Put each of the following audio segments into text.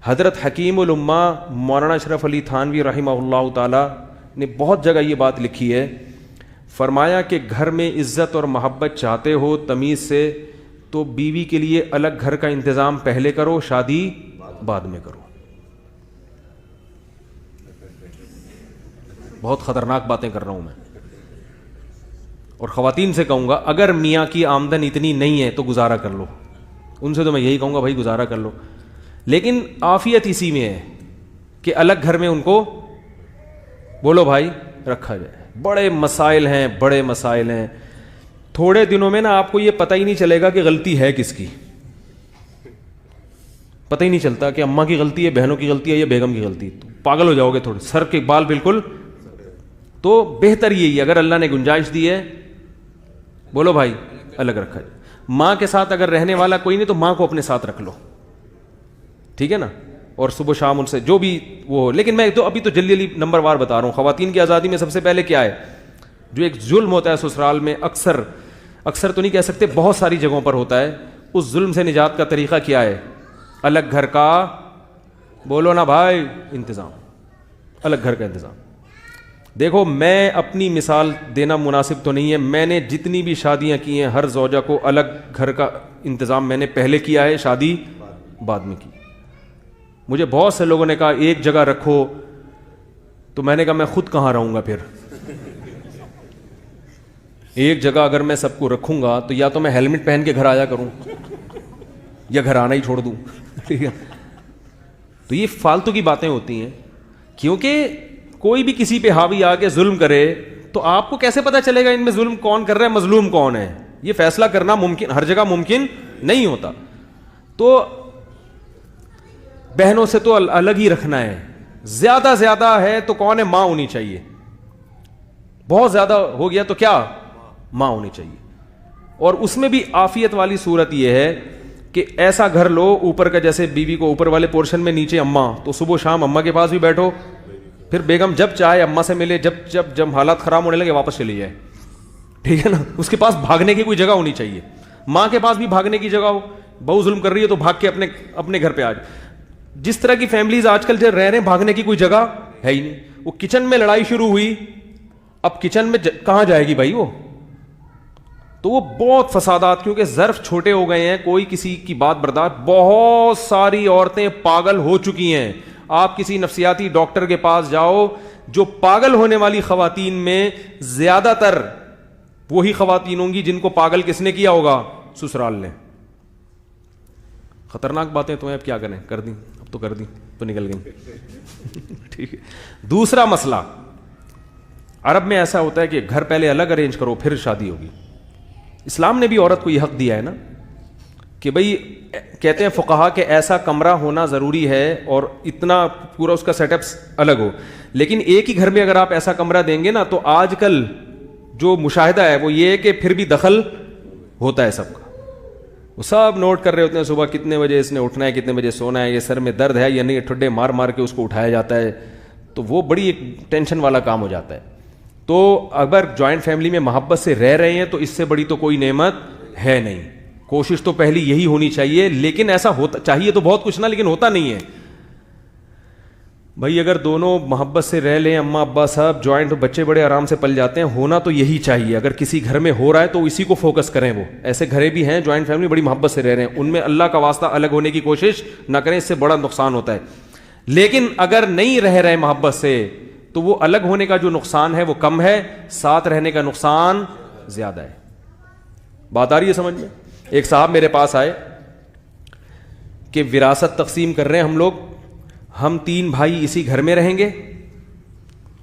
حضرت حکیم الامہ مولانا اشرف علی تھانوی رحمہ اللہ تعالی نے بہت جگہ یہ بات لکھی ہے. فرمایا کہ گھر میں عزت اور محبت چاہتے ہو تمیز سے تو بیوی کے لیے الگ گھر کا انتظام پہلے کرو, شادی بعد میں کرو. بہت خطرناک باتیں کر رہا ہوں میں, اور خواتین سے کہوں گا اگر میاں کی آمدن اتنی نہیں ہے تو گزارا کر لو. ان سے تو میں یہی کہوں گا بھائی گزارا کر لو, لیکن عافیت اسی میں ہے کہ الگ گھر میں ان کو بولو بھائی رکھا جائے. بڑے مسائل ہیں, بڑے مسائل ہیں. تھوڑے دنوں میں نا آپ کو یہ پتہ ہی نہیں چلے گا کہ غلطی ہے کس کی, پتہ ہی نہیں چلتا کہ اماں کی غلطی ہے, بہنوں کی غلطی ہے یا بیگم کی غلطی. پاگل ہو جاؤ گے تھوڑے, سر کے بال بالکل. تو بہتر یہی ہے اگر اللہ نے گنجائش دی ہے بولو بھائی الگ رکھا جائے. ماں کے ساتھ اگر رہنے والا کوئی نہیں تو ماں کو اپنے ساتھ رکھ لو, ٹھیک ہے نا, اور صبح شام ان سے جو بھی وہ. لیکن میں تو ابھی تو جلدی جلدی نمبر وار بتا رہا ہوں. خواتین کی آزادی میں سب سے پہلے کیا ہے, جو ایک ظلم ہوتا ہے سسرال میں, اکثر تو نہیں کہہ سکتے, بہت ساری جگہوں پر ہوتا ہے, اس ظلم سے نجات کا طریقہ کیا ہے, الگ گھر کا بولو نا بھائی انتظام, الگ گھر کا انتظام. دیکھو میں اپنی مثال دینا مناسب تو نہیں ہے, میں نے جتنی بھی شادیاں کی ہیں ہر زوجہ کو الگ گھر کا انتظام میں نے پہلے کیا ہے, شادی بعد میں کی. مجھے بہت سے لوگوں نے کہا ایک جگہ رکھو, تو میں نے کہا میں خود کہاں رہوں گا پھر. ایک جگہ اگر میں سب کو رکھوں گا تو یا تو میں ہیلمٹ پہن کے گھر آیا کروں یا گھر آنا ہی چھوڑ دوں, ٹھیک ہے. تو یہ فالتو کی باتیں ہوتی ہیں, کیونکہ کوئی بھی کسی پہ حاوی آ کے ظلم کرے تو آپ کو کیسے پتا چلے گا ان میں ظلم کون کر رہا ہے, مظلوم کون ہے. یہ فیصلہ کرنا ممکن ہر جگہ ممکن نہیں ہوتا. تو بہنوں سے تو الگ ہی رکھنا ہے. زیادہ ہے تو کون ہے, ماں ہونی چاہیے. بہت زیادہ ہو گیا تو کیا, ماں ہونی چاہیے. اور اس میں بھی عافیت والی صورت یہ ہے کہ ایسا گھر لو اوپر کا, جیسے بیوی کو اوپر والے پورشن میں نیچے اماں, تو صبح شام اماں کے پاس بھی بیٹھو, پھر بیگم جب چاہے اماں سے ملے, جب حالات خراب ہونے لگے واپس چلی جائے, ٹھیک ہے نا. اس کے پاس بھاگنے کی کوئی جگہ ہونی چاہیے. ماں کے پاس بھی بھاگنے کی جگہ ہو, بہو ظلم کر رہی ہے تو بھاگ کے اپنے گھر پہ آ جائے. جس طرح کی فیملیز آج کل جو رہ رہے ہیں, بھاگنے کی کوئی جگہ ہے ہی نہیں. وہ کچن میں لڑائی شروع ہوئی, اب کچن میں کہاں جائے گی بھائی وہ, تو وہ بہت فسادات, کیونکہ ظرف چھوٹے ہو گئے ہیں, کوئی کسی کی بات برداشت. بہت ساری عورتیں پاگل ہو چکی ہیں. آپ کسی نفسیاتی ڈاکٹر کے پاس جاؤ, جو پاگل ہونے والی خواتین میں زیادہ تر وہی خواتین ہوں گی جن کو پاگل کس نے کیا ہوگا, سسرال نے. خطرناک باتیں تو ہیں, اب کیا کریں, کر دیں, اب تو کر دیں تو نکل گئی. ٹھیک ہے. دوسرا مسئلہ, عرب میں ایسا ہوتا ہے کہ گھر پہلے الگ ارینج کرو پھر شادی ہوگی. اسلام نے بھی عورت کو یہ حق دیا ہے نا کہ بھئی, کہتے ہیں فقہا کہ ایسا کمرہ ہونا ضروری ہے اور اتنا پورا اس کا سیٹ اپ الگ ہو. لیکن ایک ہی گھر میں اگر آپ ایسا کمرہ دیں گے نا, تو آج کل جو مشاہدہ ہے وہ یہ ہے کہ پھر بھی دخل ہوتا ہے سب کا. وہ سب نوٹ کر رہے ہوتے ہیں صبح کتنے بجے اس نے اٹھنا ہے, کتنے بجے سونا ہے, یہ سر میں درد ہے یا نہیں, ٹھڈے مار مار کے اس کو اٹھایا جاتا ہے. تو وہ بڑی ایک ٹینشن والا کام ہو جاتا ہے. تو اگر جوائنٹ فیملی میں محبت سے رہ رہے ہیں تو اس سے بڑی تو کوئی نعمت ہے نہیں. کوشش تو پہلی یہی ہونی چاہیے, لیکن ایسا ہوتا چاہیے تو بہت کچھ نا, لیکن ہوتا نہیں ہے. بھائی اگر دونوں محبت سے رہ لیں, اماں ابا صاحب جوائنٹ, بچے بڑے آرام سے پل جاتے ہیں. ہونا تو یہی چاہیے. اگر کسی گھر میں ہو رہا ہے تو اسی کو فوکس کریں. وہ ایسے گھریں بھی ہیں جوائنٹ فیملی بڑی محبت سے رہ رہے ہیں, ان میں اللہ کا واسطہ الگ ہونے کی کوشش نہ کریں, اس سے بڑا نقصان ہوتا ہے. لیکن اگر نہیں رہ رہے محبت سے تو وہ الگ ہونے کا جو نقصان ہے وہ کم ہے, ساتھ رہنے کا نقصان زیادہ ہے. بات آ رہی ہے سمجھ میں؟ ایک صاحب میرے پاس آئے کہ وراثت تقسیم کر رہے ہیں ہم لوگ, ہم 3 بھائی اسی گھر میں رہیں گے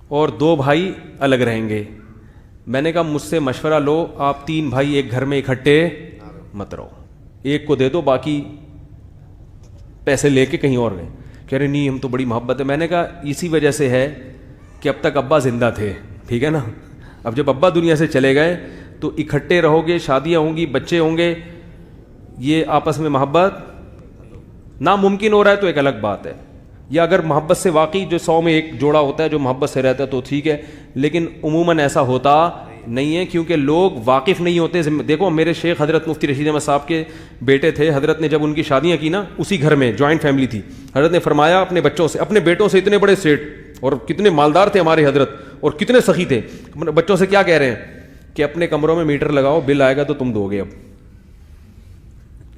اور 2 بھائی الگ رہیں گے. میں نے کہا مجھ سے مشورہ لو, آپ 3 بھائی ایک گھر میں اکٹھے مت رہو, ایک کو دے دو, باقی پیسے لے کے کہیں اور گئے. کہہ رہے نہیں ہم تو بڑی محبت ہے. میں نے کہا اسی وجہ سے ہے کہ اب تک ابا زندہ تھے, ٹھیک ہے نا. اب جب ابا دنیا سے چلے گئے تو اکٹھے رہو گے, شادیاں ہوں گی, بچے ہوں گے, یہ آپس میں محبت ناممکن ہو رہا ہے تو ایک الگ بات ہے. یا اگر محبت سے واقعی جو 100 میں ایک جوڑا ہوتا ہے جو محبت سے رہتا ہے تو ٹھیک ہے, لیکن عموماً ایسا ہوتا نہیں ہیں کیونکہ لوگ واقف نہیں ہوتے. دیکھو میرے شیخ حضرت مفتی رشید احمد صاحب کے بیٹے تھے, حضرت نے جب ان کی شادیاں کی نا, اسی گھر میں جوائنٹ فیملی تھی, حضرت نے فرمایا اپنے بچوں سے, اپنے بیٹوں سے, اتنے بڑے سیٹ اور کتنے مالدار تھے ہمارے حضرت اور کتنے سخی تھے, بچوں سے کیا کہہ رہے ہیں کہ اپنے کمروں میں میٹر لگاؤ, بل آئے گا تو تم دو گے. اب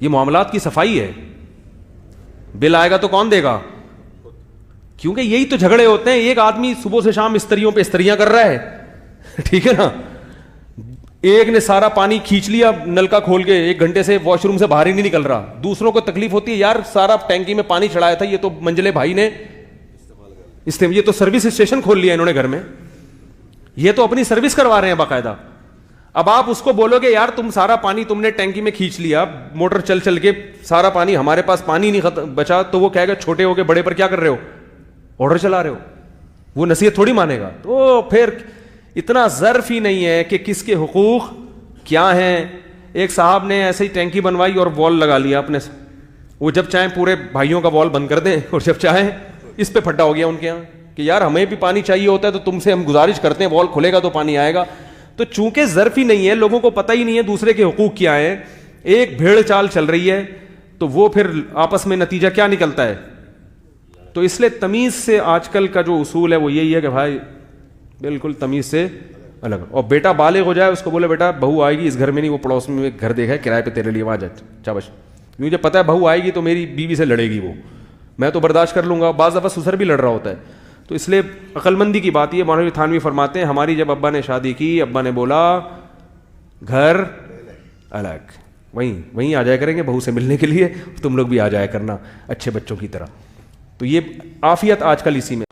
یہ معاملات کی صفائی ہے, بل آئے گا تو کون دے گا, کیونکہ یہی تو جھگڑے ہوتے ہیں. ایک آدمی صبح سے شام استریوں پہ استریاں کر رہا ہے, ٹھیک ہے نا, ایک نے سارا پانی کھینچ لیا نل کا کھول کے, 1 گھنٹے سے واش روم سے باہر ہی نہیں نکل رہا. دوسروں کو تکلیف ہوتی ہے, یار سارا ٹینکی میں پانی چڑھایا تھا, یہ تو منجلے بھائی نے یہ تو سروس اسٹیشن کھول لیا انہوں نے گھر میں, یہ تو اپنی سروس کروا رہے ہیں باقاعدہ. اب آپ اس کو بولو گے یار تم سارا پانی تم نے ٹینکی میں کھینچ لیا, موٹر چل چل کے سارا پانی, ہمارے پاس پانی نہیں بچا, تو وہ کہے گا چھوٹے ہو کے بڑے پر کیا کر رہے ہو, آرڈر چلا رہے ہو. وہ نصیحت تھوڑی مانے گا. تو پھر اتنا ظرف ہی نہیں ہے کہ کس کے حقوق کیا ہیں. ایک صاحب نے ایسے ہی ٹینکی بنوائی اور وال لگا لیا اپنے, وہ جب چاہیں پورے بھائیوں کا وال بند کر دیں, اور جب چاہیں اس پہ پھڈا ہو گیا ان کے یہاں کہ یار ہمیں بھی پانی چاہیے ہوتا ہے تو تم سے ہم گزارش کرتے ہیں, وال کھلے گا تو پانی آئے گا. تو چونکہ ظرف ہی نہیں ہے, لوگوں کو پتہ ہی نہیں ہے دوسرے کے حقوق کیا ہیں, ایک بھیڑ چال چل رہی ہے, تو وہ پھر آپس میں نتیجہ کیا نکلتا ہے. تو اس لیے تمیز سے آج کل کا جو اصول ہے وہ یہی ہے کہ بھائی بالکل تمیز سے الگ. اور بیٹا بالغ ہو جائے, اس کو بولے بیٹا بہو آئے گی اس گھر میں نہیں, وہ پڑوس میں ایک گھر دیکھا ہے کرائے پہ تیرے لیے, وہاں جا چابش, مجھے پتا ہے بہو آئے گی تو میری بیوی سے لڑے گی, وہ میں تو برداشت کر لوں گا. بعض دفعہ سسر بھی لڑ رہا ہوتا ہے. تو اس لیے عقل مندی کی بات یہ, مولوی تھانوی فرماتے ہیں ہماری جب ابا نے شادی کی, ابا نے بولا گھر الگ, وہیں آ جایا کریں گے بہو سے ملنے کے لیے, تم لوگ بھی آ جایا کرنا اچھے بچوں کی طرح. تو یہ عافیت آج کل اسی میں.